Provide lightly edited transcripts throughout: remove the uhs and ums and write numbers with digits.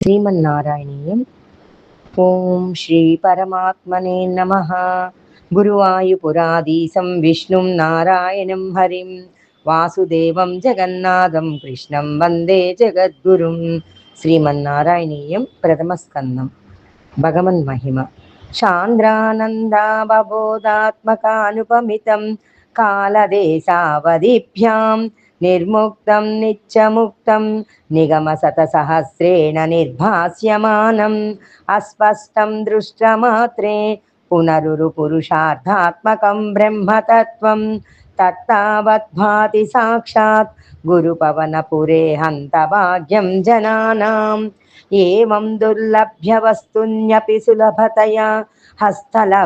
శ్రీమన్నారాయణీయం. ఓం శ్రీ పరమాత్మనే నమ. గురువాయుపురాధీశం విష్ణుం నారాయణం హరిం వాసుదేవం జగన్నాథం కృష్ణం వందే జగద్గురుం. శ్రీమన్నారాయణీయం. ప్రథమ స్కందం. భగవన్మహిమ. చాంద్రానందావబోధాత్మకానుపమితం కాలదేశావధిభ్యాం నిర్ముక్తం నిత్యముక్తం నిగమశతసహస్రేణ నిర్భాస్యమానం అస్పష్టం దృష్టమాత్రే పునరురు పురుషార్థాత్మకం బ్రహ్మతత్వం తత్తావద్భాతి సాక్షాత్ గురుపవనపురే హంతభాగ్యం జనానాం. ఏవం దుర్లభ్య వస్తున్యపి సులభతయా హస్తలబ్ధేదన్యత్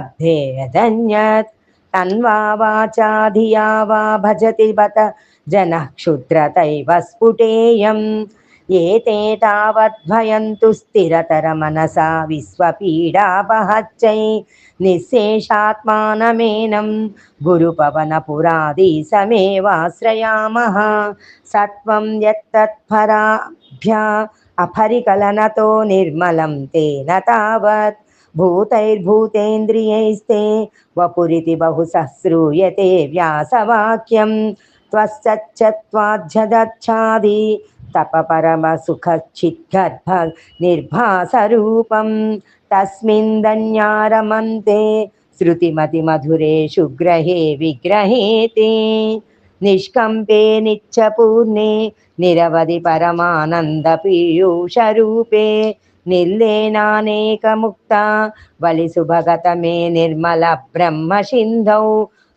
తన్వా వాచా ధియా వా భజతి బత జనః క్షుద్రతైవ స్ఫుటేయం. ఏతే తావద్భయంతు స్థిరతర మనసా విశ్వపీడాపహచ్చై నిశ్శేషాత్మానమేనం గురుపవనపురాధీశమేవాశ్రయామః. సత్వం యత్తత్పరాభ్యా అపరికలనతో నిర్మలం తేన తావత్ భూతైర్భూతేంద్రియైస్తే వపురితి బహుసహస్రూయతే వ్యాసవాక్యం. త్వశ్చత్వాధ్యదచ్ఛాది తప పరమ సుఖ చిద్గర్భ నిర్భాసరూపం తస్మిన్ ధన్యారమంతే శృతిమతి మధురేషు గ్రహే విగ్రహేతే నిష్కంపే నిత్యపూర్ణే నిరవధి పరమానంద పీయూషరూపే నిర్లేనానేకముక్త వలిసుభగతమే నిర్మల బ్రహ్మ సింధౌ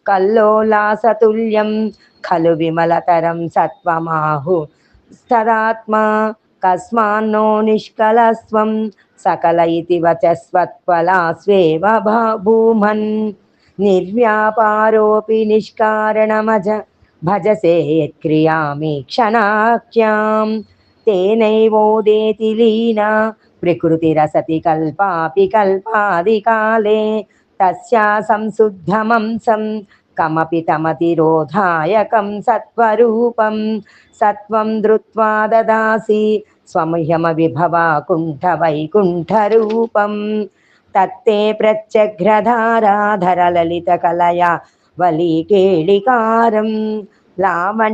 కల్లోలాసతుల్యం ఖలు విమలతరం సత్వమాహు స్తదాత్మా కస్మాన్నో నిష్కలస్వం సకల ఇతి వచస్వత్వలాస్వేవ భూమన్ నిర్వ్యాపారోపి నిష్కారణమజ భజసే యత్క్రియామి క్షణాఖ్యాం. తేనైవోదేతి లీనా ప్రకృతిరసతి కల్పాపి కల్పాదికాలే తస్యా సంశుద్ధమంసం కమపి తమతిరోధాయకం సత్వరూపం సత్వం ధృత్వా దదాసి స్వమహ్యమ విభవా కుంఠ వైకుంఠరూపం. తత్తే ప్రత్యఘ్రధారాధర లలిత కలయా వలీకేళికారం లావణ్యసైకసారం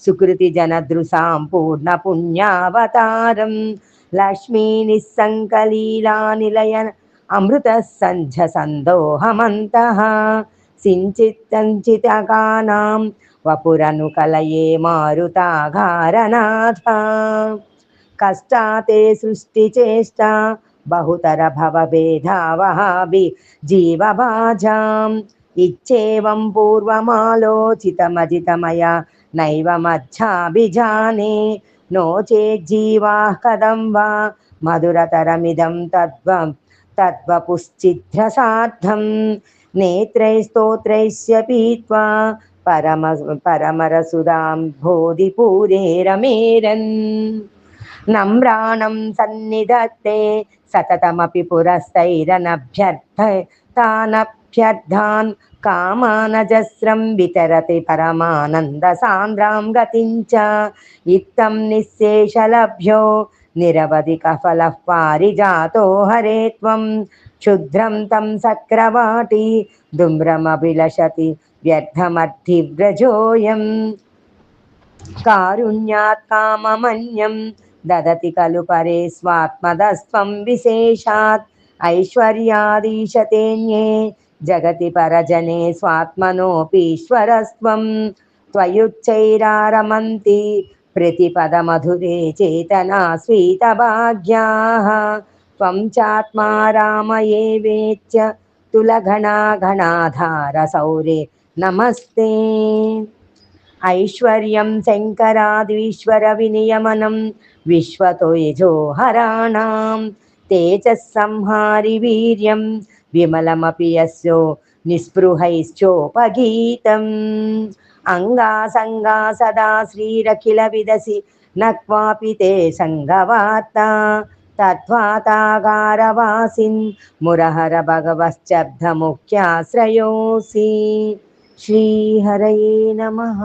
సుకృతి జనదృశాం పూర్ణ పుణ్యావతారం లక్ష్మీ నిస్సంకలీలా నిలయన అమృత సంఝ సందోహమంతః సించిత్తంచితకానాం వపురను కలయే మారుతాఘారనాథ. కష్టాతే సృష్టి చేష్ట బహుతర భవభేదావహాభి జీవభాజాం ఇచ్చేవం పూర్వమాలోచితమజితమయ నైవ మధ్యాభిజానే నో చేజ్జీవాః కథం వా మధురతరమిదం తద్వపుశ్చిద్రసార్థం. నేత్రైస్తోత్రైస్య పీత్వా పరమరసుదాం బోధిపూరే రమేరన్. నమ్రాణం సన్నిధత్తే సతతమపి పురస్తైరనభ్యర్థానభ్యర్థాన్ కామానజస్రం వితరతి పరమానంద సాంద్రాం గతించ ఇత్తం నిశ్శేషలభ్యో నిరవధిక ఫలః పారిజాతో హరే త్వం క్షుద్రం తం సక్రవాటి దుమ్రమభిలషతి వ్యర్థమర్థివ్రజోయం. కారుణ్యాత్ కామమన్యం దదతి ఖలు పరే స్వాత్మదస్త్వం విశేషాత్ ఐశ్వర్యాదీశతేన్యే జగతి పరజనే స్వాత్మనోపీశ్వరస్త్వం. త్వయుచ్చైరారమంతి ప్రతిపదమధురే చేతనా స్వీతభాగ్యాః. త్వం చాత్మా రామయే వేత్య తులఘనా ఘనాధార సౌరే నమస్తే. ఐశ్వర్యం శంకరాదీశ్వర వినియమనం విశ్వతో యజోహరాణాం తేజస్సంహారి వీర్యం విమలమపి యస్యో నిస్పృహైశ్చోపగీతం. అంగాసంగా సదా శ్రీరఖిల విదసి నక్వాపి తే సంగవార్తా తద్వాతాగారవాసిన్ మురహర భగవశ్చబ్దముఖ్యాశ్రయోసి. శ్రీహరయే నమః.